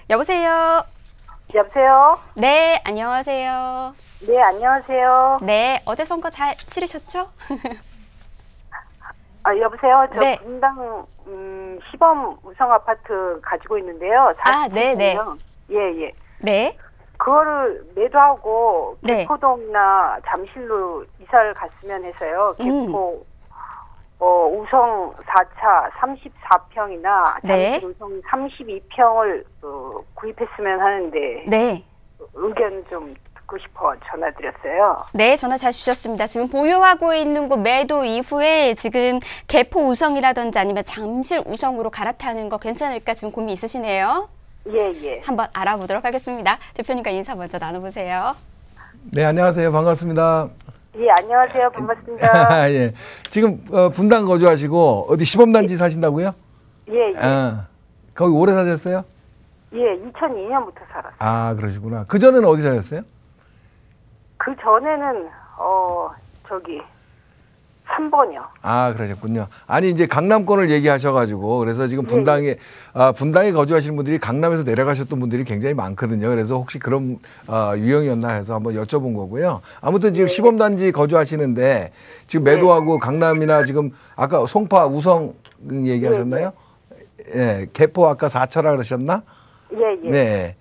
여보세요. 여보세요? 네, 안녕하세요. 네, 안녕하세요. 네, 어제 선거 잘 치르셨죠? 여보세요? 저 네. 분당 시범 우성 아파트 가지고 있는데요. 네네. 예, 예. 네. 그거를 매도하고 네. 개포동이나 잠실로 이사를 갔으면 해서요. 개포 우성 4차 34평이나 네. 잠실 우성 32평을 구입했으면 하는데 네. 의견 좀 듣고 싶어 전화드렸어요. 네, 전화 잘 주셨습니다. 지금 보유하고 있는 곳 매도 이후에 지금 개포 우성이라든지 아니면 잠실 우성으로 갈아타는 거 괜찮을까 지금 고민 있으시네요. 예, 예. 한번 알아보도록 하겠습니다. 대표님과 인사 먼저 나눠보세요. 네, 안녕하세요. 반갑습니다. 예, 안녕하세요. 반갑습니다. 예. 지금 분당 거주하시고 어디 시범단지 사신다고요? 예, 예. 거기 오래 사셨어요? 예, 2002년부터 살았어요. 아, 그러시구나. 그 전에는 어디 사셨어요? 그 전에는 저기 3번이요. 아, 그러셨군요. 아니 이제 강남권을 얘기하셔가지고 그래서 지금 분당에 분당에 거주하시는 분들이 강남에서 내려가셨던 분들이 굉장히 많거든요. 그래서 혹시 그런 유형이었나 해서 한번 여쭤본 거고요. 아무튼 지금 시범단지 거주하시는데 지금 매도하고 강남이나 지금 아까 송파 우성 얘기하셨나요? 예, 개포 아까 4차라 그러셨나? 예, 예. 네.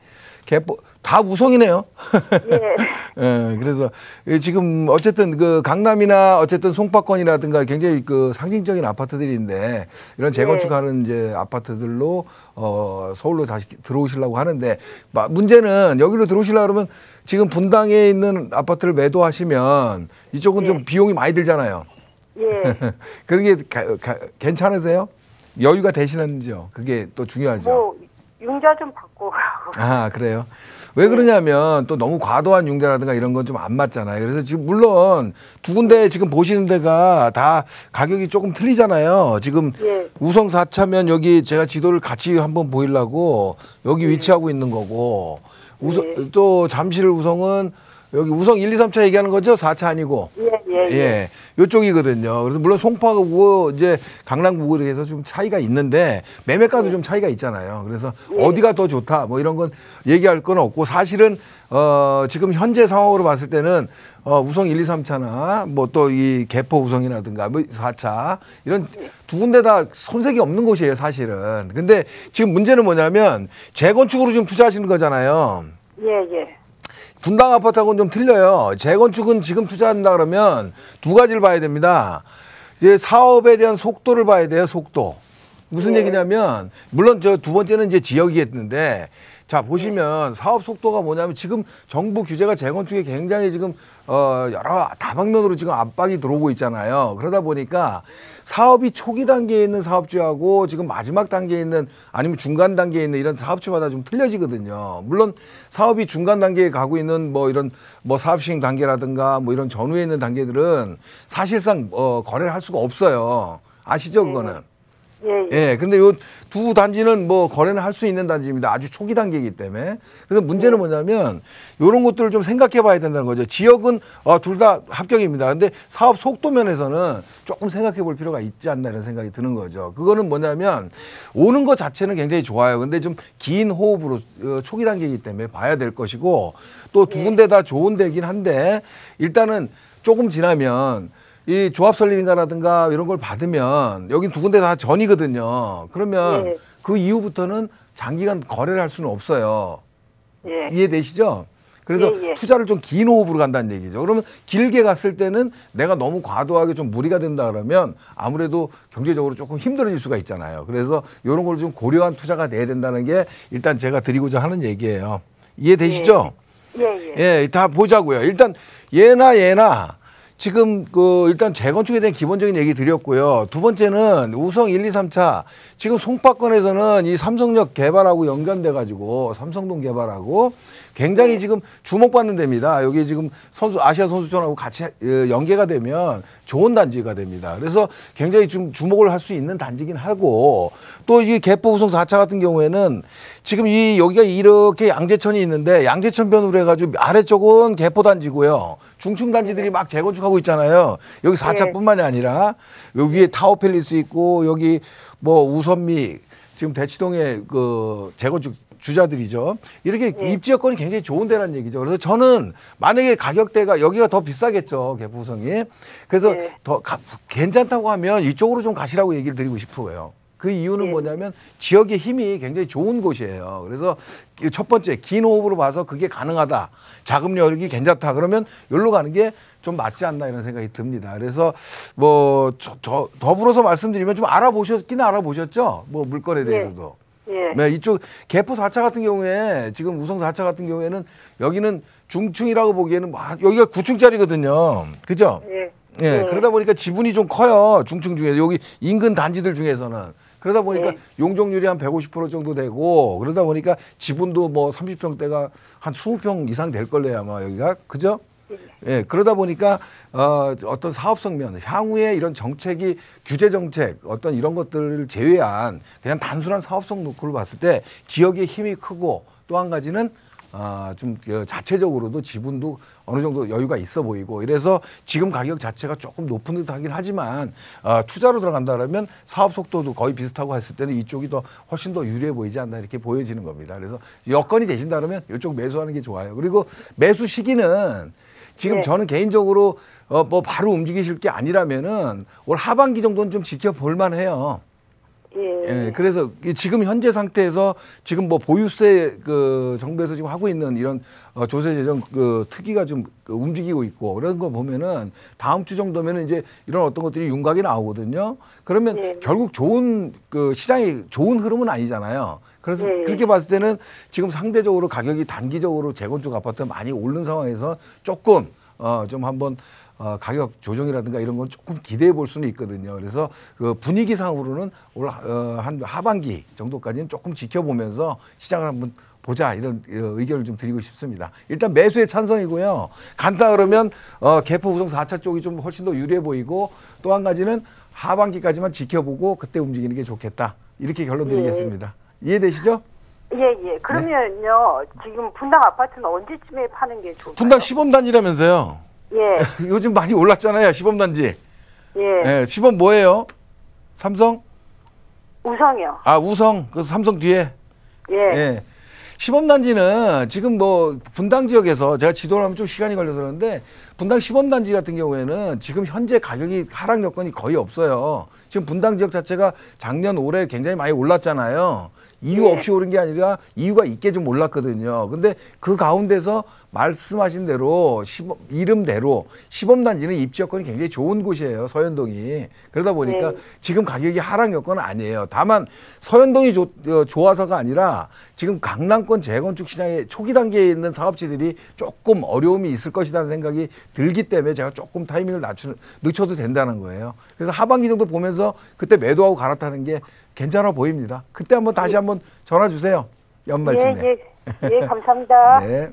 개포 다 우성이네요. 예. 예, 그래서 지금 어쨌든 그 강남이나 어쨌든 송파권이라든가 굉장히 그 상징적인 아파트들인데 이런 재건축하는 이제 아파트들로 서울로 다시 들어오시려고 하는데 문제는 여기로 들어오시려고 그러면 지금 분당에 있는 아파트를 매도하시면 이쪽은 좀 비용이 많이 들잖아요. 예. 그게 괜찮으세요? 여유가 되시는지요? 그게 또 중요하죠. 뭐 융자 좀 받고. 아, 그래요? 왜 그러냐면 또 너무 과도한 융자라든가 이런 건 좀 안 맞잖아요. 그래서 지금 물론 두 군데 지금 보시는 데가 다 가격이 조금 틀리잖아요. 지금 우성 4차면 여기 제가 지도를 같이 한번 보이려고 여기 위치하고 있는 거고 또 잠실 우성은 여기 우성 1, 2, 3차 얘기하는 거죠? 4차 아니고. 예. 요쪽이거든요. 그래서 물론 송파구 이제 강남구에 대해서 좀 차이가 있는데 매매가도 좀 차이가 있잖아요. 그래서 어디가 더 좋다 뭐 이런 건 얘기할 건 없고 사실은 지금 현재 상황으로 봤을 때는 우성 1, 2, 3차나 뭐 또 이 개포 우성이라든가 뭐 4차 이런 두 군데 다 손색이 없는 곳이에요, 사실은. 근데 지금 문제는 뭐냐면 재건축으로 좀 투자하시는 거잖아요. 예, 예. 분당 아파트하고는 좀 틀려요. 재건축은 지금 투자한다 그러면 두 가지를 봐야 됩니다. 이제 사업에 대한 속도를 봐야 돼요, 속도. 무슨 얘기냐면, 물론 저 두 번째는 이제 지역이겠는데, 자, 보시면 사업 속도가 뭐냐면 지금 정부 규제가 재건축에 굉장히 지금 여러 다방면으로 지금 압박이 들어오고 있잖아요. 그러다 보니까 사업이 초기 단계에 있는 사업주하고 지금 마지막 단계에 있는 아니면 중간 단계에 있는 이런 사업주마다 좀 틀려지거든요. 물론 사업이 중간 단계에 가고 있는 뭐 이런 뭐 사업 시행 단계라든가 뭐 이런 전후에 있는 단계들은 사실상 거래를 할 수가 없어요. 아시죠, 그거는? 예, 근데 요 두 단지는 뭐 거래는 할 수 있는 단지입니다. 아주 초기 단계이기 때문에. 그래서 문제는 뭐냐면 요런 것들을 좀 생각해 봐야 된다는 거죠. 지역은 둘 다 합격입니다. 근데 사업 속도 면에서는 조금 생각해 볼 필요가 있지 않나 이런 생각이 드는 거죠. 그거는 뭐냐면 오는 것 자체는 굉장히 좋아요. 근데 좀 긴 호흡으로 초기 단계이기 때문에 봐야 될 것이고 또 두 군데 다 좋은 데긴 한데 일단은 조금 지나면 이 조합 설립인가라든가 이런 걸 받으면 여긴 두 군데 다 전이거든요. 그러면 그 이후부터는 장기간 거래를 할 수는 없어요. 이해되시죠? 그래서 투자를 좀 긴 호흡으로 간다는 얘기죠. 그러면 길게 갔을 때는 내가 너무 과도하게 좀 무리가 된다 그러면 아무래도 경제적으로 조금 힘들어질 수가 있잖아요. 그래서 이런 걸 좀 고려한 투자가 돼야 된다는 게 일단 제가 드리고자 하는 얘기예요. 이해되시죠? 예, 다 보자고요. 일단 얘나 지금 일단 재건축에 대한 기본적인 얘기 드렸고요. 두 번째는 우성 1, 2, 3차 지금 송파권에서는 이 삼성역 개발하고 연관돼 가지고 삼성동 개발하고 굉장히 지금 주목받는 데입니다. 여기 지금 아시아 선수촌하고 같이 연계가 되면 좋은 단지가 됩니다. 그래서 굉장히 좀 주목을 할 수 있는 단지긴 하고 또 이 개포 우성 4차 같은 경우에는 지금 여기가 이렇게 양재천이 있는데 양재천변으로 해가지고 아래쪽은 개포 단지고요. 중층 단지들이 막 재건축하고 있잖아요. 여기 4차뿐만이 아니라 여기 위에 타워팰리스 있고 여기 뭐 우선미 지금 대치동에 그 재건축 주자들이죠. 이렇게 입지 여건이 굉장히 좋은 데라는 얘기죠. 그래서 저는 만약에 가격대가 여기가 더 비싸겠죠. 개포우성이. 그래서 더 괜찮다고 하면 이쪽으로 좀 가시라고 얘기를 드리고 싶어요. 그 이유는 뭐냐면 지역의 힘이 굉장히 좋은 곳이에요. 그래서 첫 번째 긴 호흡으로 봐서 그게 가능하다. 자금 여력이 괜찮다. 그러면 여기로 가는 게 좀 맞지 않나 이런 생각이 듭니다. 그래서 뭐 더불어서 말씀드리면 좀 알아보셨긴 알아보셨죠? 뭐 물건에 대해서도. 네, 이쪽 개포 4차 같은 경우에 지금 우성 4차 같은 경우에는 여기는 중층이라고 보기에는 여기가 9층짜리거든요. 그죠? 예, 그러다 보니까 지분이 좀 커요. 중층 중에서 여기 인근 단지들 중에서는. 그러다 보니까 용적률이 한 150% 정도 되고 그러다 보니까 지분도 뭐 30평대가 한 20평 이상 될 걸래요 아마 여기가. 그죠? 예, 그러다 보니까 어떤 사업성 면 향후에 이런 정책이 규제 정책 어떤 이런 것들을 제외한 그냥 단순한 사업성 놓고를 봤을 때 지역의 힘이 크고 또 한 가지는 좀 자체적으로도 지분도 어느 정도 여유가 있어 보이고 이래서 지금 가격 자체가 조금 높은 듯 하긴 하지만 투자로 들어간다면 사업 속도도 거의 비슷하고 했을 때는 이쪽이 더 훨씬 더 유리해 보이지 않나 이렇게 보여지는 겁니다. 그래서 여건이 되신다면 이쪽 매수하는 게 좋아요. 그리고 매수 시기는 지금 저는 개인적으로 뭐 바로 움직이실 게 아니라면은 올 하반기 정도는 좀 지켜볼 만해요. 예, 그래서 지금 현재 상태에서 지금 뭐 보유세 그 정부에서 지금 하고 있는 이런 조세 재정 그 특위가 좀 움직이고 있고 그런 거 보면은 다음 주 정도면은 이제 이런 어떤 것들이 윤곽이 나오거든요. 그러면 결국 좋은 그 시장이 좋은 흐름은 아니잖아요. 그래서 그렇게 봤을 때는 지금 상대적으로 가격이 단기적으로 재건축 아파트 많이 오른 상황에서 조금 좀 한번 가격 조정이라든가 이런 건 조금 기대해 볼 수는 있거든요. 그래서 그 분위기상으로는 올 한 하반기 정도까지는 조금 지켜보면서 시장을 한번 보자 이런 의견을 좀 드리고 싶습니다. 일단 매수에 찬성이고요. 간다 그러면 개포 우성 4차 쪽이 좀 훨씬 더 유리해 보이고 또 한 가지는 하반기까지만 지켜보고 그때 움직이는 게 좋겠다. 이렇게 결론 드리겠습니다. 이해되시죠? 예. 그러면요. 지금 분당 아파트는 언제쯤에 파는 게 좋을까요? 분당 시범단지라면서요. 예. 요즘 많이 올랐잖아요. 시범단지. 예. 시범 뭐예요? 삼성? 우성이요. 우성. 그 삼성 뒤에. 예. 시범단지는 지금 뭐 분당 지역에서 제가 지도를 하면 좀 시간이 걸려서 그러는데 분당 시범단지 같은 경우에는 지금 현재 가격이 하락 여건이 거의 없어요. 지금 분당 지역 자체가 작년 올해 굉장히 많이 올랐잖아요. 이유 없이 오른 게 아니라 이유가 있게 좀 올랐거든요. 근데 그 가운데서 말씀하신 대로 이름대로 시범단지는 입지 여건이 굉장히 좋은 곳이에요. 서현동이. 그러다 보니까 지금 가격이 하락 여건은 아니에요. 다만 서현동이 좋아서가 아니라 지금 강남권 재건축 시장의 초기 단계에 있는 사업지들이 조금 어려움이 있을 것이라는 생각이 들기 때문에 제가 조금 타이밍을 늦춰도 된다는 거예요. 그래서 하반기 정도 보면서 그때 매도하고 갈아타는 게 괜찮아 보입니다. 그때 한번 다시 한번 전화 주세요. 연말쯤에. 예, 감사합니다. 네.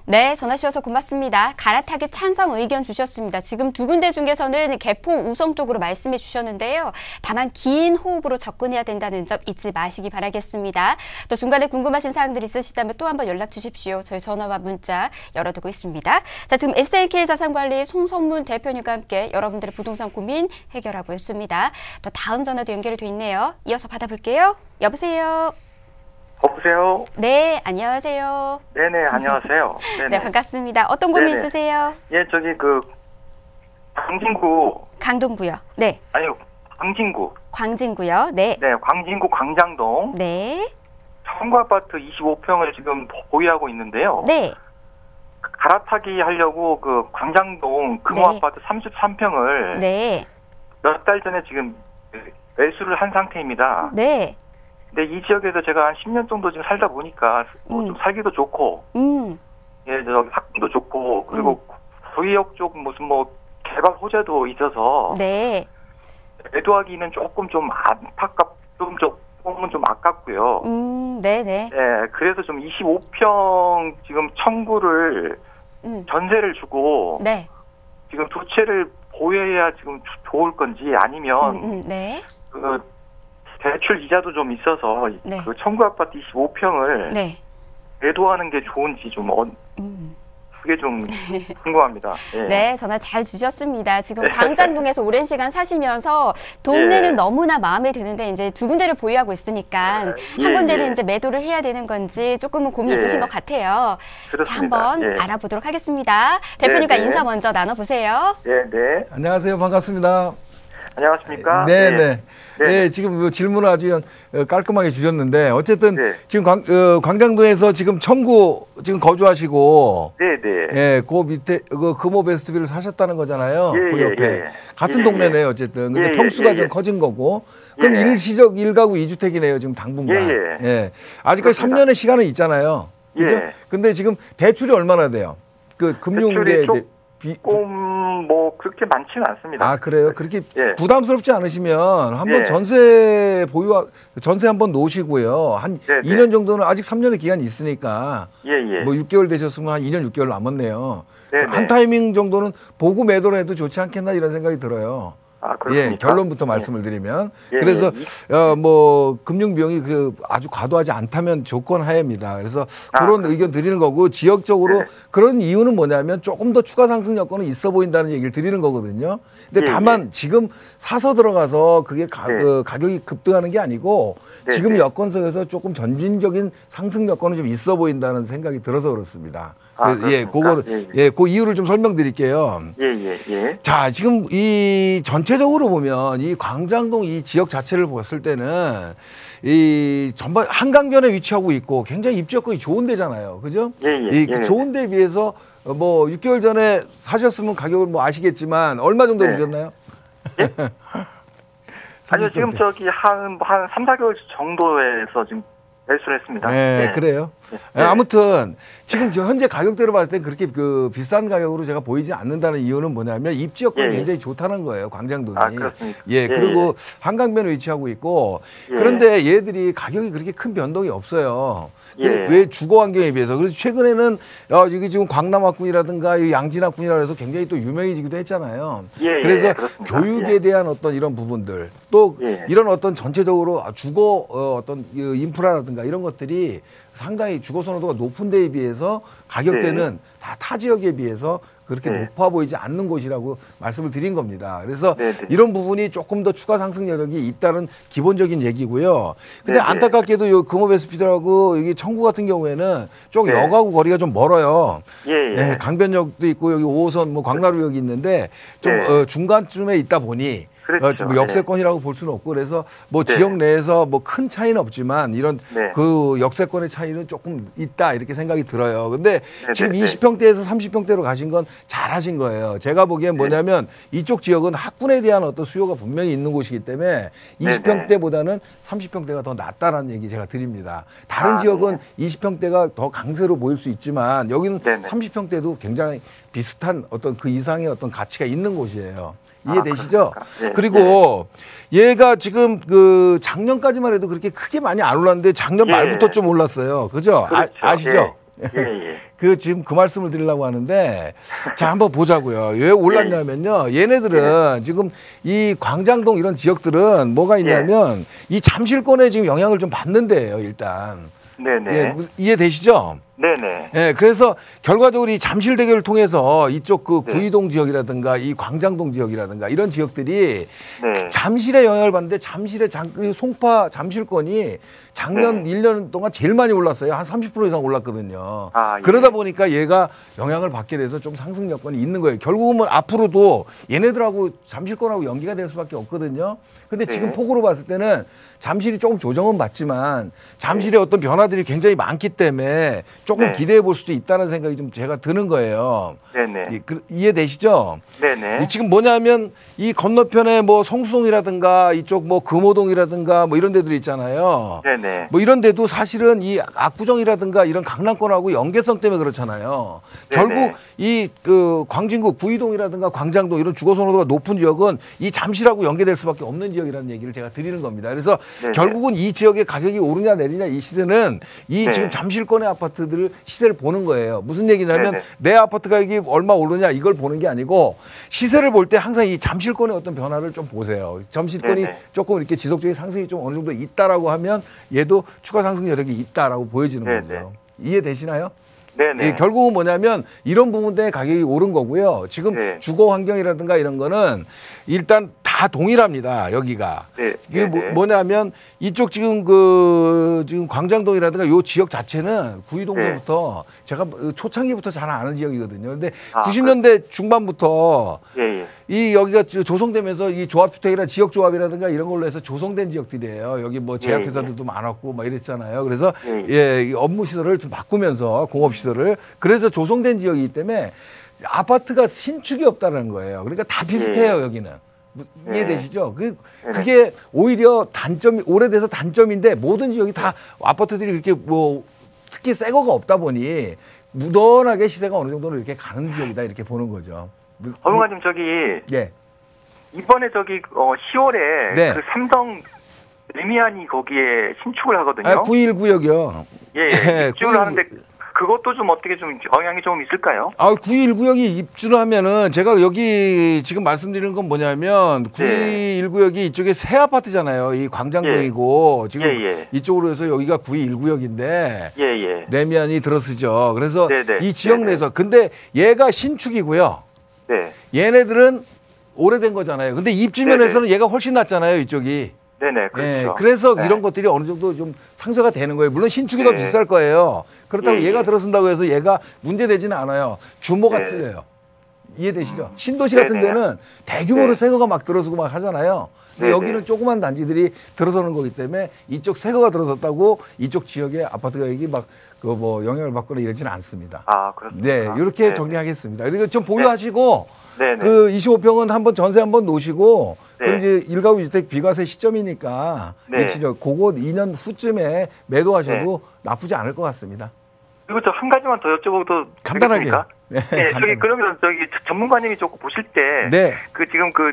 네, 전화 주셔서 고맙습니다. 갈아타기 찬성 의견 주셨습니다. 지금 두 군데 중에서는 개포 우성 쪽으로 말씀해 주셨는데요. 다만 긴 호흡으로 접근해야 된다는 점 잊지 마시기 바라겠습니다. 또 중간에 궁금하신 사항들 있으시다면 또 한번 연락 주십시오. 저희 전화와 문자 열어두고 있습니다. 자, 지금 SLK 자산관리 송선문 대표님과 함께 여러분들의 부동산 고민 해결하고 있습니다. 또 다음 전화도 연결이 돼 있네요. 이어서 받아볼게요. 여보세요. 여보세요? 네, 안녕하세요. 네네, 안녕하세요. 네네. 네, 반갑습니다. 어떤 고민 네네. 있으세요? 예, 저기 광진구. 강동구요. 네. 아니요, 광진구. 광진구요. 네. 네, 광진구 광장동. 네. 청구 아파트 25평을 지금 보유하고 있는데요. 네. 갈아타기 하려고 그 광장동 금호 네. 아파트 33평을 네. 몇 달 전에 지금 매수를 한 상태입니다. 네. 근데 이 지역에서 제가 한 10년 정도 지금 살다 보니까 좀 살기도 좋고, 예, 저기 학군도 좋고, 그리고 구의역 쪽 무슨 뭐 개발 호재도 있어서 네. 매도하기는 조금 좀 조금은 좀 아깝고요. 네네. 예, 그래서 좀 25평 지금 청구를 전세를 주고 네. 지금 두 채를 보유해야 지금 좋을 건지 아니면 네. 그 대출 이자도 좀 있어서 네. 그 청구 아파트 25평을 네. 매도하는 게 좋은지 좀 그게 좀 궁금합니다. 예. 네, 전화 잘 주셨습니다. 지금 광장동에서 오랜 시간 사시면서 동네는 예. 너무나 마음에 드는데 이제 두 군데를 보유하고 있으니까 예, 한 군데를 예. 이제 매도를 해야 되는 건지 조금은 고민이 예. 있으신 것 같아요. 그렇습니다. 자, 한번 예. 알아보도록 하겠습니다. 대표님과 네, 네. 인사 먼저 나눠보세요. 네, 네. 안녕하세요. 반갑습니다. 안녕하십니까? 네, 네. 네. 네. 네, 지금 뭐 질문을 아주 깔끔하게 주셨는데 어쨌든 네. 지금 광장동에서 지금 청구 지금 거주하시고 네, 네. 예, 그 밑에 그 금호 베스트비를 사셨다는 거잖아요. 예, 그 예, 옆에 예. 같은 예, 동네네요, 어쨌든. 근데 예, 평수가 예, 좀 예. 커진 거고. 그럼 예. 일시적 1가구 2주택이네요, 지금 당분간. 예, 예. 아직까지 그렇습니다. 3년의 시간은 있잖아요. 그죠? 예. 근데 지금 대출이 얼마나 돼요? 그 금융계 대출이 조금 뭐 그렇게 많지는 않습니다. 아, 그래요? 그렇게 예. 부담스럽지 않으시면 한번 예. 전세 한번 놓으시고요. 한 네, 네. 2년 정도는 아직 3년의 기간이 있으니까 예, 예. 뭐 6개월 되셨으면 한 2년 6개월 남았네요. 네, 한 네. 타이밍 정도는 보고 매도를 해도 좋지 않겠나 이런 생각이 들어요. 아, 그렇습니까? 예, 결론부터 말씀을 드리면 예, 그래서 예. 뭐 금융 비용이 그 아주 과도하지 않다면 조건 하에입니다. 그래서 아, 그런 의견 드리는 거고 지역적으로 네. 그런 이유는 뭐냐면 조금 더 추가 상승 여건은 있어 보인다는 얘기를 드리는 거거든요. 근데 예, 다만 예. 지금 사서 들어가서 그게 네. 가격이 급등하는 게 아니고 네, 지금 네. 여건석에서 조금 전진적인 상승 여건은 좀 있어 보인다는 생각이 들어서 그렇습니다. 아, 그래서 예, 그렇습니까? 그거 예, 예. 그 이유를 좀 설명드릴게요. 예, 예, 예. 자, 지금 이 전체적으로 보면 이 광장동 이 지역 자체를 봤을 때는 이 전반 한강변에 위치하고 있고 굉장히 입지 여건이 좋은 데잖아요. 그죠? 예, 예, 이 예. 좋은 데에 비해서 뭐 6개월 전에 사셨으면 가격을 뭐 아시겠지만 얼마 정도 네. 주셨나요? 아니요, 지금 30평대. 저기 한 3, 4개월 정도에서 지금 매수를 했습니다. 네, 네. 그래요. 네. 아무튼 지금 현재 가격대로 봤을 때 그렇게 그 비싼 가격으로 제가 보이지 않는다는 이유는 뭐냐면 입지 여건이 예. 굉장히 좋다는 거예요. 광장동이. 아, 그렇습니까? 예, 예, 그리고 한강변에 위치하고 있고 예. 그런데 얘들이 가격이 그렇게 큰 변동이 없어요. 예. 왜 주거 환경에 비해서. 그래서 최근에는 여기 지금 광남학군이라든가 이 양진학군이라 해서 굉장히 또 유명해지기도 했잖아요. 예, 예, 그래서 그렇습니다. 교육에 예. 대한 어떤 이런 부분들 또 예. 이런 어떤 전체적으로 주거 어떤 인프라라든가 이런 것들이 상당히 주거 선호도가 높은 데에 비해서 가격대는 다 타 지역에 비해서 그렇게 네. 높아 보이지 않는 곳이라고 말씀을 드린 겁니다. 그래서 네, 네. 이런 부분이 조금 더 추가 상승 여력이 있다는 기본적인 얘기고요. 근데 네, 네. 안타깝게도 요 금호베스피드하고 여기 청구 같은 경우에는 좀 네. 역하고 거리가 좀 멀어요. 예, 예. 예, 강변역도 있고 여기 5호선 뭐 광나루역이 있는데 좀 네. 중간쯤에 있다 보니 그렇죠. 좀 역세권이라고 볼 수는 없고 그래서 뭐 네. 지역 내에서 뭐 큰 차이는 없지만 이런 네. 그 역세권의 차이는 조금 있다 이렇게 생각이 들어요. 근데 지금 네, 네. 20평대에서 30평대로 가신 건 잘하신 거예요. 제가 보기엔 뭐냐면 이쪽 지역은 학군에 대한 어떤 수요가 분명히 있는 곳이기 때문에 20평대보다는 30평대가 더 낫다라는 얘기 제가 드립니다. 다른 아, 지역은 20평대가 더 강세로 보일 수 있지만 여기는 네, 네. 30평대도 굉장히 비슷한 어떤 그 이상의 어떤 가치가 있는 곳이에요. 이해되시죠? 그렇습니까? 네, 그리고 얘가 지금 그 작년까지만 해도 그렇게 크게 많이 안 올랐는데 작년 예. 말부터 좀 올랐어요. 그죠? 그렇죠. 아시죠? 예, 예. 그 지금 그 말씀을 드리려고 하는데 자 한번 보자고요. 왜 올랐냐면요. 얘네들은 지금 이 광장동 이런 지역들은 뭐가 있냐면 이 잠실권에 지금 영향을 좀 받는 데예요. 일단. 네네. 예, 이해되시죠? 네네. 예, 그래서 결과적으로 이 잠실대교를 통해서 이쪽 그 네. 구이동 지역이라든가 이 광장동 지역이라든가 이런 지역들이 네. 잠실에 영향을 받는데 잠실의 송파 잠실권이 작년 네. 1년 동안 제일 많이 올랐어요. 한 30% 이상 올랐거든요. 아, 예. 그러다 보니까 얘가 영향을 받게 돼서 좀 상승 여건이 있는 거예요. 결국은 앞으로도 얘네들하고 잠실권하고 연기가 될 수밖에 없거든요. 근데 지금 네. 폭으로 봤을 때는 잠실이 조금 조정은 받지만 잠실의 어떤 변화들이 굉장히 많기 때문에 조금 네. 기대해 볼 수도 있다는 생각이 좀 제가 드는 거예요. 네네. 이해되시죠? 네네. 이 지금 뭐냐면 이 건너편에 뭐 성수동이라든가 이쪽 뭐 금호동이라든가 뭐 이런 데들이 있잖아요. 네네. 뭐 이런 데도 사실은 이 압구정이라든가 이런 강남권하고 연계성 때문에 그렇잖아요. 네네. 결국 이 그 광진구 구이동이라든가 광장동 이런 주거 선호도가 높은 지역은 이 잠실하고 연계될 수밖에 없는 지역이라는 얘기를 제가 드리는 겁니다. 그래서 네네. 결국은 이 지역의 가격이 오르냐 내리냐 이 시세는 이 네. 지금 잠실권의 아파트들 시세를 보는 거예요. 무슨 얘기냐면 네네. 내 아파트 가격이 얼마 오르냐 이걸 보는 게 아니고 시세를 볼 때 항상 이 잠실권의 어떤 변화를 좀 보세요. 잠실권이 네네. 조금 이렇게 지속적인 상승이 좀 어느 정도 있다라고 하면 얘도 추가 상승 여력이 있다라고 보여지는 네네. 거죠. 이해되시나요? 네네. 결국은 뭐냐면 이런 부분 때문에 가격이 오른 거고요. 지금 네. 주거 환경이라든가 이런 거는 일단 다 동일합니다. 여기가. 네. 이게 네네. 뭐냐면 이쪽 지금 지금 광장동이라든가 요 지역 자체는 구이동서부터 제가 초창기부터 잘 아는 지역이거든요. 근데 90년대 중반부터 예. 이 여기가 조성되면서 이 조합주택이나 지역조합이라든가 이런 걸로 해서 조성된 지역들이에요. 여기 뭐 제약회사들도 많았고 막 이랬잖아요. 그래서 이 업무 시설을 좀 바꾸면서 공업 시설을 그래서 조성된 지역이기 때문에 아파트가 신축이 없다는 거예요. 그러니까 다 비슷해요 여기는. 이해되시죠? 그게 오히려 단점이 오래돼서 단점인데 모든 지역이 다 아파트들이 이렇게 뭐 특히 새 거가 없다 보니 무던하게 시세가 어느 정도는 이렇게 가는 지역이다 이렇게 보는 거죠. 법무관님 저기 예. 이번에 저기 10월에 네. 그 삼성 레미안이 거기에 신축을 하거든요. 아, 9.1구역이요. 예, 입주를 하는데 그것도 좀 어떻게 좀 영향이 좀 있을까요? 9.1구역이 입주를 하면은 제가 여기 지금 말씀드리는 건 뭐냐면 9.1구역이 이쪽에 새 아파트잖아요. 이 광장동이고 지금 이쪽으로 해서 여기가 9.1구역인데 레미안이 들어서죠. 그래서 이 지역 내에서 근데 얘가 신축이고요. 네. 얘네들은 오래된 거잖아요. 근데 입주면에서는 얘가 훨씬 낫잖아요. 이쪽이. 네네, 그렇죠. 네, 그래서 이런 것들이 어느 정도 좀 상쇄가 되는 거예요. 물론 신축이 더 비쌀 거예요. 그렇다고 얘가 들어선다고 해서 얘가 문제되지는 않아요. 규모가 틀려요. 이해되시죠? 신도시 같은 데는 대규모로 새거가 막 들어서고 막 하잖아요. 근데 여기는 조그만 단지들이 들어서는 거기 때문에 이쪽 새거가 들어섰다고 이쪽 지역의 아파트 가격이 막 그 뭐 영향을 받거나 이러지는 않습니다. 아, 그렇습니다. 네, 이렇게 정리하겠습니다. 그리고 좀 보유하시고 네네. 그 25평은 한번 전세 한번 놓으시고 그럼 이제 일가구 주택 비과세 시점이니까 일시적 그거 2년 후쯤에 매도하셔도 나쁘지 않을 것 같습니다. 그리고 저 한 가지만 더 여쭤봐도 간단하게. 되겠습니까? 네, 저기 그러면 저기 전문가님이 조금 보실 때 그 지금 그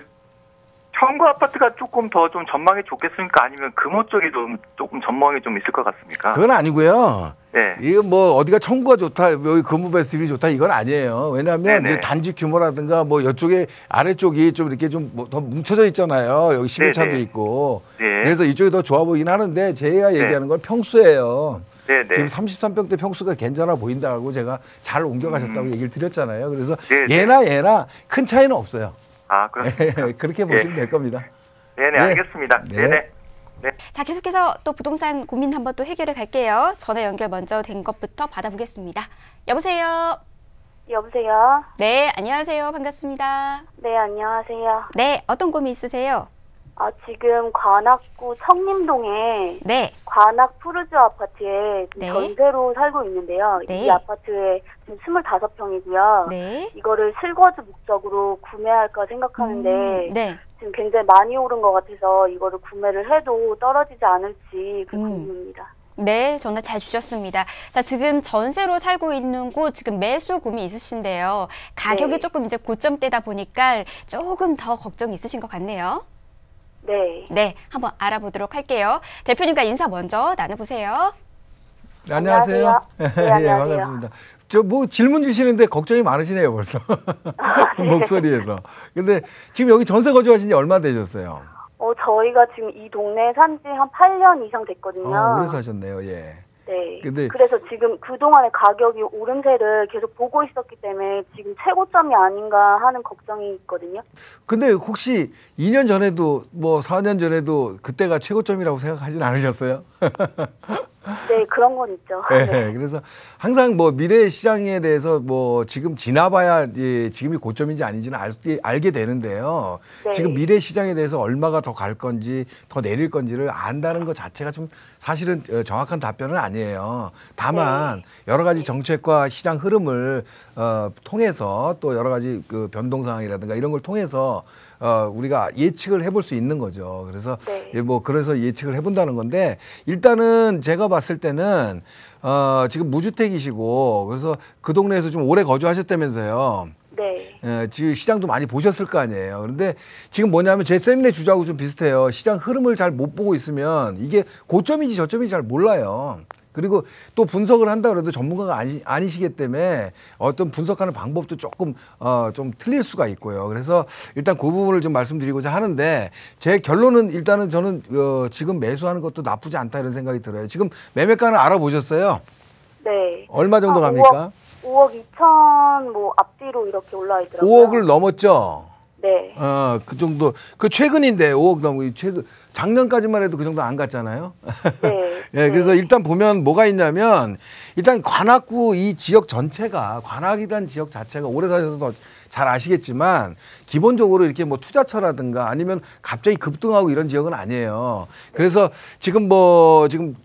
청구 아파트가 조금 더 좀 전망이 좋겠습니까? 아니면 금호 쪽이 좀 조금 전망이 좀 있을 것 같습니까? 그건 아니고요. 네. 이거 뭐 어디가 청구가 좋다, 여기 금호 베스트이 좋다 이건 아니에요. 왜냐하면 이제 단지 규모라든가 뭐 이쪽에 아래쪽이 좀 이렇게 좀 뭐 더 뭉쳐져 있잖아요. 여기 11차도 있고. 그래서 이쪽이 더 좋아 보이긴 하는데 제가 얘기하는 건 평수예요. 지금 33평대 평수가 괜찮아 보인다고 제가 잘 옮겨가셨다고 얘기를 드렸잖아요. 그래서 얘나 큰 차이는 없어요. 아, 그렇습니까? 그렇게 보시면 될 겁니다. 네네, 알겠습니다. 네네. 자, 계속해서 또 부동산 고민 한번 또 해결해 갈게요. 전화 연결 먼저 된 것부터 받아보겠습니다. 여보세요? 여보세요? 네, 안녕하세요. 반갑습니다. 네, 안녕하세요. 네, 어떤 고민 있으세요? 지금 관악구 청림동에 관악 푸르즈 아파트에 전세로 살고 있는데요. 이 아파트에 지금 25평이고요. 이거를 실거주 목적으로 구매할까 생각하는데 지금 굉장히 많이 오른 것 같아서 이거를 구매를 해도 떨어지지 않을지 그 고민입니다. 네, 전화 잘 주셨습니다. 자, 지금 전세로 살고 있는 곳 지금 매수 고민 있으신데요. 가격이 조금 이제 고점대다 보니까 조금 더 걱정이 있으신 것 같네요. 네, 한번 알아보도록 할게요. 대표님과 인사 먼저 나눠보세요. 안녕하세요. 예, 반갑습니다. 저 뭐 질문 주시는데 걱정이 많으시네요, 벌써. 목소리에서. 근데 지금 여기 전세 거주하신 지 얼마 되셨어요? 저희가 지금 이 동네에 산 지 한 8년 이상 됐거든요. 오래 사셨네요, 예. 네. 그래서 지금 그동안의 가격이 오름세를 계속 보고 있었기 때문에 지금 최고점이 아닌가 하는 걱정이 있거든요. 근데 혹시 2년 전에도 뭐 4년 전에도 그때가 최고점이라고 생각하진 않으셨어요? 네, 그런 건 있죠. 네. 그래서 항상 뭐 미래 시장에 대해서 뭐 지금 지나봐야 지금이 고점인지 아닌지는 알게 되는데요. 지금 미래 시장에 대해서 얼마가 더 갈 건지 더 내릴 건지를 안다는 것 자체가 좀 사실은 정확한 답변은 아니에요. 다만 여러 가지 정책과 시장 흐름을 통해서 또 여러 가지 그 변동 상황이라든가 이런 걸 통해서 우리가 예측을 해볼 수 있는 거죠. 그래서 뭐 그래서 예측을 해본다는 건데 일단은 제가 봤을 때는 지금 무주택이시고 그래서 그 동네에서 좀 오래 거주하셨다면서요. 지금 시장도 많이 보셨을 거 아니에요. 그런데 지금 뭐냐면 제 세미나의 주장하고 좀 비슷해요. 시장 흐름을 잘 못 보고 있으면 이게 고점인지 저점인지 잘 몰라요. 그리고 또 분석을 한다 그래도 전문가가 아니시기 때문에 어떤 분석하는 방법도 조금 좀 틀릴 수가 있고요. 그래서 일단 그 부분을 좀 말씀드리고자 하는데 제 결론은 일단은 저는 지금 매수하는 것도 나쁘지 않다 이런 생각이 들어요. 지금 매매가는 알아보셨어요? 네. 얼마 정도 갑니까? 5억 2천 뭐 앞뒤로 이렇게 올라와 있더라고요. 5억을 넘었죠? 네. 그 정도. 그 최근인데 5억 넘고 최근 작년까지만 해도 그 정도 안 갔잖아요. 네. 예, 그래서 일단 보면 뭐가 있냐면 일단 관악구 이 지역 전체가 관악이라는 지역 자체가 오래 사셔서 잘 아시겠지만 기본적으로 이렇게 뭐 투자처라든가 아니면 갑자기 급등하고 이런 지역은 아니에요. 그래서 지금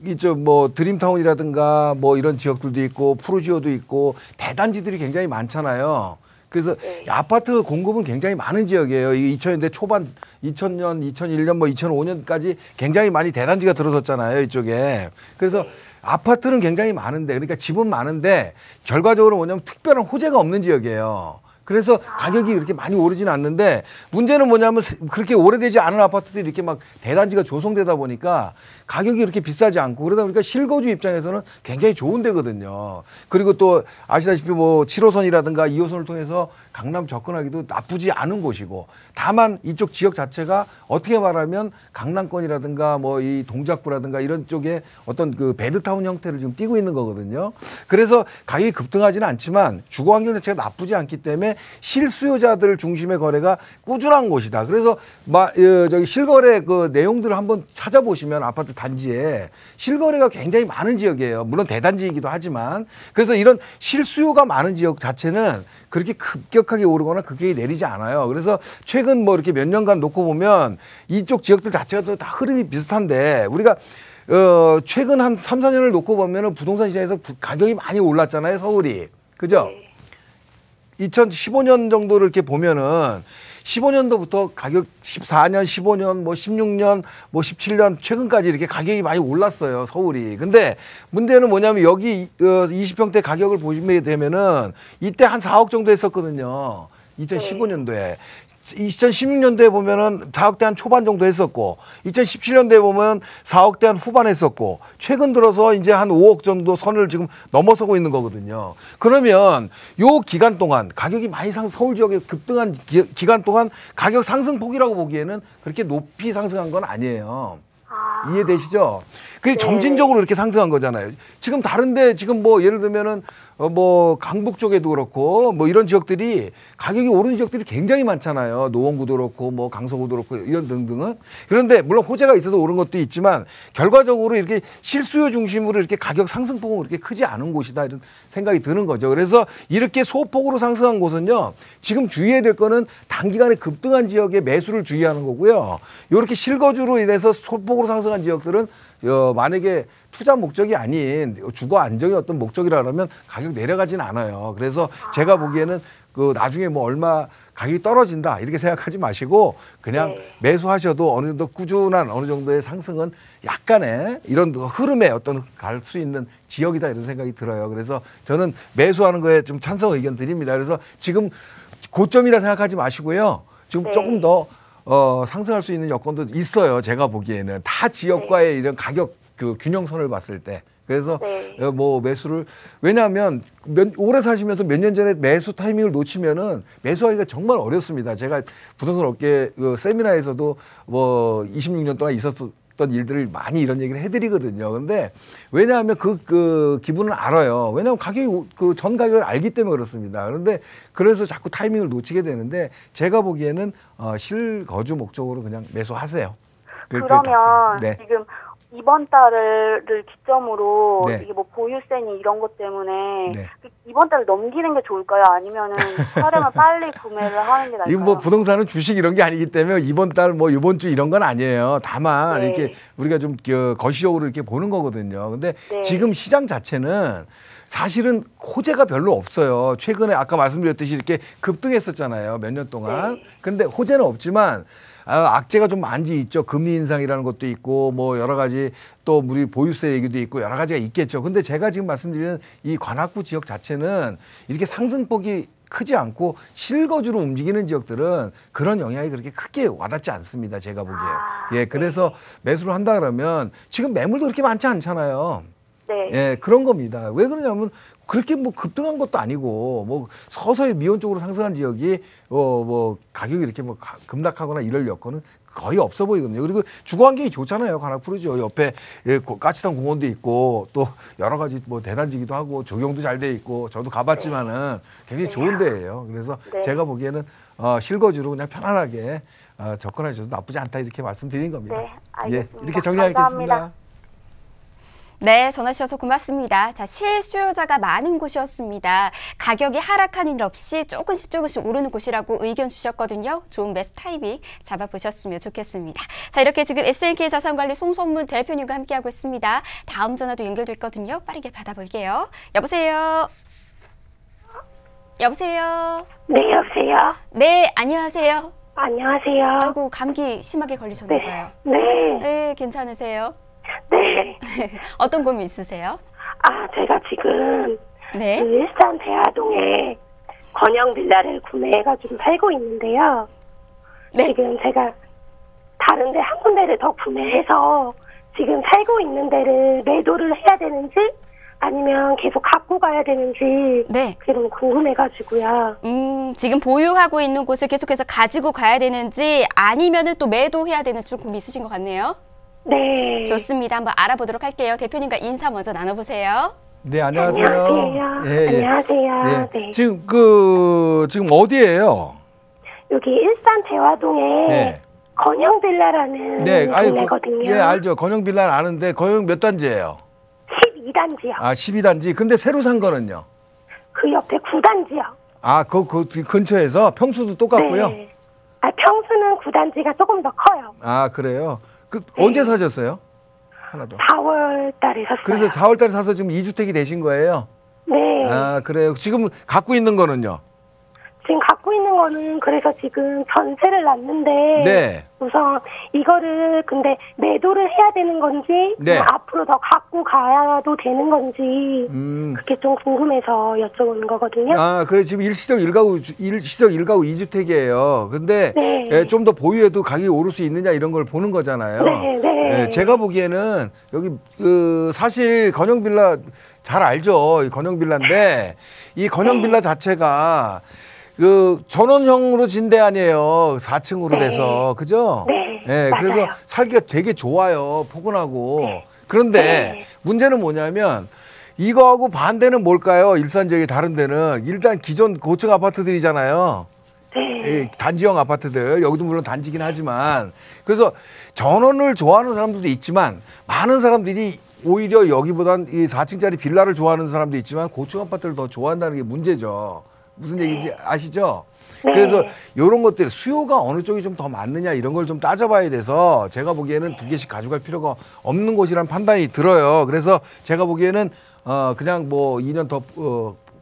이쪽 뭐 드림타운이라든가 뭐 이런 지역들도 있고 푸르지오도 있고 대단지들이 굉장히 많잖아요. 그래서 아파트 공급은 굉장히 많은 지역이에요. 2000년대 초반, 2000년, 2001년, 뭐 2005년까지 굉장히 많이 대단지가 들어섰잖아요, 이쪽에. 그래서 아파트는 굉장히 많은데, 그러니까 집은 많은데 결과적으로 뭐냐면 특별한 호재가 없는 지역이에요. 그래서 가격이 그렇게 많이 오르지는 않는데 문제는 뭐냐면 그렇게 오래되지 않은 아파트들이 이렇게 막 대단지가 조성되다 보니까 가격이 그렇게 비싸지 않고 그러다 보니까 실거주 입장에서는 굉장히 좋은 데거든요. 그리고 또 아시다시피 뭐 7호선이라든가 2호선을 통해서 강남 접근하기도 나쁘지 않은 곳이고 다만 이쪽 지역 자체가 어떻게 말하면 강남권이라든가 뭐 이 동작구라든가 이런 쪽에 어떤 그 배드타운 형태를 지금 띠고 있는 거거든요. 그래서 가격이 급등하지는 않지만 주거 환경 자체가 나쁘지 않기 때문에 실수요자들 중심의 거래가 꾸준한 곳이다. 그래서 저기 실거래 그 내용들을 한번 찾아보시면 아파트 단지에 실거래가 굉장히 많은 지역이에요. 물론 대단지이기도 하지만 그래서 이런 실수요가 많은 지역 자체는 그렇게 급격하게 오르거나 급격히 내리지 않아요. 그래서 최근 뭐 이렇게 몇 년간 놓고 보면 이쪽 지역들 자체가 다 흐름이 비슷한데 우리가 최근 한 3, 4년을 놓고 보면은 부동산 시장에서 가격이 많이 올랐잖아요. 서울이. 그죠? 2015년 정도를 이렇게 보면은 15년도부터 가격 14년, 15년, 뭐 16년, 뭐 17년 최근까지 이렇게 가격이 많이 올랐어요. 서울이. 근데 문제는 뭐냐면 여기 20평대 가격을 보시게 되면은 이때 한 4억 정도 했었거든요. 2015년도에. 2016년도에 보면은 4억대 한 초반 정도 했었고 2017년도에 보면 4억대 한 후반 했었고 최근 들어서 이제 한 5억 정도 선을 지금 넘어서고 있는 거거든요. 그러면 요 기간 동안 가격이 많이 서울 지역에 급등한 기간 동안 가격 상승폭이라고 보기에는 그렇게 높이 상승한 건 아니에요. 이해되시죠? 그게 점진적으로 이렇게 상승한 거잖아요. 지금 다른데 지금 뭐 예를 들면은 뭐 강북 쪽에도 그렇고 뭐 이런 지역들이 가격이 오르는 지역들이 굉장히 많잖아요. 노원구도 그렇고 뭐 강서구도 그렇고 이런 등등은. 그런데 물론 호재가 있어서 오른 것도 있지만 결과적으로 이렇게 실수요 중심으로 이렇게 가격 상승폭은 그렇게 크지 않은 곳이다 이런 생각이 드는 거죠. 그래서 이렇게 소폭으로 상승한 곳은요. 지금 주의해야 될 거는 단기간에 급등한 지역의 매수를 주의하는 거고요. 이렇게 실거주로 인해서 소폭으로 상승한 지역들은 만약에 투자 목적이 아닌 주거 안정의 어떤 목적이라면 가격 내려가진 않아요. 그래서 제가 보기에는 그 나중에 뭐 얼마 가격이 떨어진다 이렇게 생각하지 마시고 그냥 매수하셔도 어느 정도 꾸준한 어느 정도의 상승은 약간의 이런 흐름에 어떤 갈 수 있는 지역이다 이런 생각이 들어요. 그래서 저는 매수하는 거에 좀 찬성 의견 드립니다. 그래서 지금 고점이라 생각하지 마시고요. 지금 조금 더 상승할 수 있는 여건도 있어요. 제가 보기에는 다 지역과의 이런 가격 그 균형선을 봤을 때. 그래서 뭐 매수를 왜냐하면 오래 사시면서 몇 년 전에 매수 타이밍을 놓치면은 매수하기가 정말 어렵습니다. 제가 부동산 업계 그 세미나에서도 뭐 26년 동안 있었던 일들을 많이 이런 얘기를 해드리거든요. 근데 왜냐하면 그 기분을 알아요. 왜냐하면 가격이 그 전 가격을 알기 때문에 그렇습니다. 그런데 그래서 자꾸 타이밍을 놓치게 되는데 제가 보기에는 실거주 목적으로 그냥 매수하세요. 그러면 지금 이번 달을 기점으로 이게 뭐 보유세니 이런 것 때문에 이번 달을 넘기는 게 좋을까요? 아니면은 차량을 빨리 구매를 하는 게 나을까요? 이거 뭐 부동산은 주식 이런 게 아니기 때문에 이번 달 뭐 이번 주 이런 건 아니에요. 다만 이렇게 우리가 좀 거시적으로 이렇게 보는 거거든요. 근데 지금 시장 자체는 사실은 호재가 별로 없어요. 최근에 아까 말씀드렸듯이 이렇게 급등했었잖아요. 몇 년 동안. 근데 호재는 없지만 악재가 좀 많이 있죠. 금리 인상이라는 것도 있고 뭐 여러 가지 또 우리 보유세 얘기도 있고 여러 가지가 있겠죠. 근데 제가 지금 말씀드리는 이 관악구 지역 자체는 이렇게 상승폭이 크지 않고 실거주로 움직이는 지역들은 그런 영향이 그렇게 크게 와닿지 않습니다. 제가 보기에. 그래서 매수를 한다 그러면 지금 매물도 그렇게 많지 않잖아요. 네. 예, 그런 겁니다. 왜 그러냐면 그렇게 뭐 급등한 것도 아니고 뭐 서서히 미온 쪽으로 상승한 지역이 뭐 가격이 이렇게 뭐 급락하거나 이럴 여건은 거의 없어 보이거든요. 그리고 주거 환경이 좋잖아요. 관악 푸르지오 옆에 까치산 공원도 있고 또 여러 가지 뭐 대단지기도 하고 조경도 잘 돼 있고 저도 가봤지만은 굉장히 좋은 데예요. 그래서 네. 제가 보기에는 실거주로 그냥 편안하게 접근하셔도 나쁘지 않다 이렇게 말씀드린 겁니다. 네, 알겠습니다. 예, 이렇게 정리하겠습니다. 감사합니다. 네, 전화 주셔서 고맙습니다. 자, 실수요자가 많은 곳이었습니다. 가격이 하락하는 일 없이 조금씩 오르는 곳이라고 의견 주셨거든요. 좋은 매수 타이밍 잡아보셨으면 좋겠습니다. 자, 이렇게 지금 SNK 자산관리 송선문 대표님과 함께하고 있습니다. 다음 전화도 연결됐거든요. 빠르게 받아볼게요. 여보세요? 여보세요? 네, 여보세요? 네, 안녕하세요. 안녕하세요. 아이고, 감기 심하게 걸리셨나 봐요. 네. 네, 괜찮으세요? 네. 어떤 고민 있으세요? 제가 지금 네. 그 일산 대하동에 건영 빌라를 구매해가지고 살고 있는데요. 네. 지금 제가 다른 데 한 군데를 더 구매해서 지금 살고 있는 데를 매도를 해야 되는지 아니면 계속 갖고 가야 되는지 네. 그게 너무 궁금해가지고요. 지금 보유하고 있는 곳을 계속해서 가지고 가야 되는지 아니면은 또 매도해야 되는지 좀 고민 있으신 것 같네요. 네. 좋습니다. 한번 알아보도록 할게요. 대표님과 인사 먼저 나눠보세요. 네, 안녕하세요. 안녕하세요. 예, 예. 안녕하세요. 예. 네. 지금 어디예요? 여기 일산 대화동에 네. 건영 빌라라는 동네거든요. 예, 알죠. 건영 빌라는 아는데 건영 몇 단지예요? 12단지요. 아, 12단지. 근데 새로 산 거는요? 그 옆에 9단지요. 아, 그 근처에서 평수도 똑같고요? 네. 평수는 9단지가 조금 더 커요. 아, 그래요? 언제 사셨어요? 하나도. 4월 달에 샀어요. 그래서 4월 달에 사서 지금 2주택이 되신 거예요? 네. 아, 그래요. 지금 갖고 있는 거는요? 지금 갖고 있는 거는 그래서 지금 전세를 놨는데 네. 우선 이거를 근데 매도를 해야 되는 건지 네. 앞으로 더 갖고 가야도 되는 건지 그게 좀 궁금해서 여쭤보는 거거든요. 아, 그래. 지금 일시적 1가구 2주택이에요. 근데 네. 예, 좀 더 보유해도 가격이 오를 수 있느냐 이런 걸 보는 거잖아요. 네, 네. 예, 제가 보기에는 여기 사실 건영빌라 잘 알죠. 이 건영빌라인데 이 건영빌라 자체가 전원형으로 진 데 아니에요. 4층으로 돼서. 그죠? 네. 예, 그래서 살기가 되게 좋아요. 포근하고. 그런데 문제는 뭐냐면 이거하고 반대는 뭘까요? 일산 지역의 다른 데는 일단 기존 고층 아파트들이잖아요. 예, 단지형 아파트들. 여기도 물론 단지긴 하지만. 그래서 전원을 좋아하는 사람들도 있지만 많은 사람들이 오히려 여기보단 이 4층짜리 빌라를 좋아하는 사람도 있지만 고층 아파트를 더 좋아한다는 게 문제죠. 무슨 얘기인지 아시죠? 네. 그래서 이런 것들 수요가 어느 쪽이 좀 더 많느냐 이런 걸 좀 따져봐야 돼서 제가 보기에는 2개씩 가져갈 필요가 없는 곳이란 판단이 들어요. 그래서 제가 보기에는 그냥 뭐 2년 더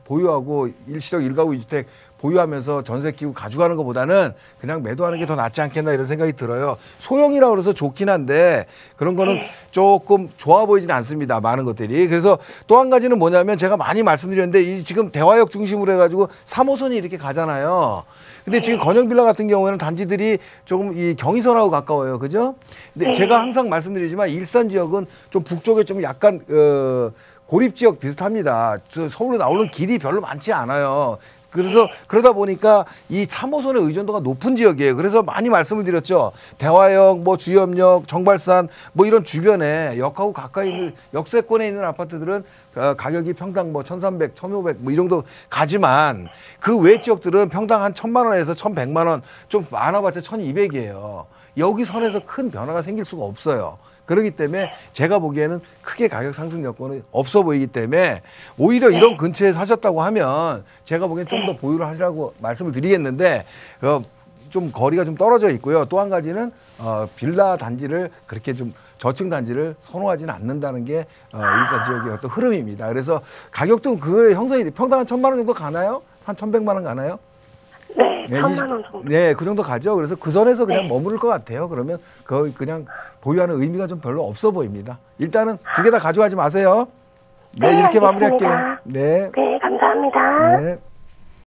보유하고 일시적 1가구 2주택 보유하면서 전세 끼고 가져가는 것보다는 그냥 매도하는 게 더 낫지 않겠나 이런 생각이 들어요. 소형이라고 그래서 좋긴 한데 그런 거는 조금 좋아 보이지는 않습니다. 많은 것들이. 그래서 또 한 가지는 뭐냐면 제가 많이 말씀드렸는데 이 지금 대화역 중심으로 해가지고 3호선이 이렇게 가잖아요. 근데 지금 건영빌라 같은 경우에는 단지들이 조금 이 경의선하고 가까워요. 그죠? 근데 제가 항상 말씀드리지만 일산 지역은 좀 북쪽에 좀 약간 고립지역 비슷합니다. 서울로 나오는 길이 별로 많지 않아요. 그래서 그러다 보니까 이 3호선의 의존도가 높은 지역이에요. 그래서 많이 말씀을 드렸죠. 대화역, 뭐 주염역, 정발산 뭐 이런 주변에 역하고 가까이 있는 역세권에 있는 아파트들은 가격이 평당 뭐 1,300, 1,500 뭐 이 정도 가지만 그 외 지역들은 평당 한 1,000만 원에서 1,100만 원 좀 많아봤자 1,200이에요. 여기 선에서 큰 변화가 생길 수가 없어요. 그렇기 때문에 제가 보기에는 크게 가격 상승 여건은 없어 보이기 때문에 오히려 이런 근처에 사셨다고 하면 제가 보기엔 좀 더 보유를 하시라고 말씀을 드리겠는데 좀 거리가 좀 떨어져 있고요. 또 한 가지는 빌라 단지를 그렇게 좀 저층 단지를 선호하지는 않는다는 게 일산 지역의 어떤 흐름입니다. 그래서 가격도 그 형성이 평당 한 1,000만 원 정도 가나요? 한 1,100만 원 가나요? 네, 1,000만 원 정도. 네, 그 정도 가죠. 그래서 그 선에서 그냥 머무를 것 같아요. 그러면 그냥 보유하는 의미가 좀 별로 없어 보입니다. 일단은 2개 다 가져가지 마세요. 네, 이렇게 알겠습니다. 마무리할게요. 네. 네, 감사합니다. 네.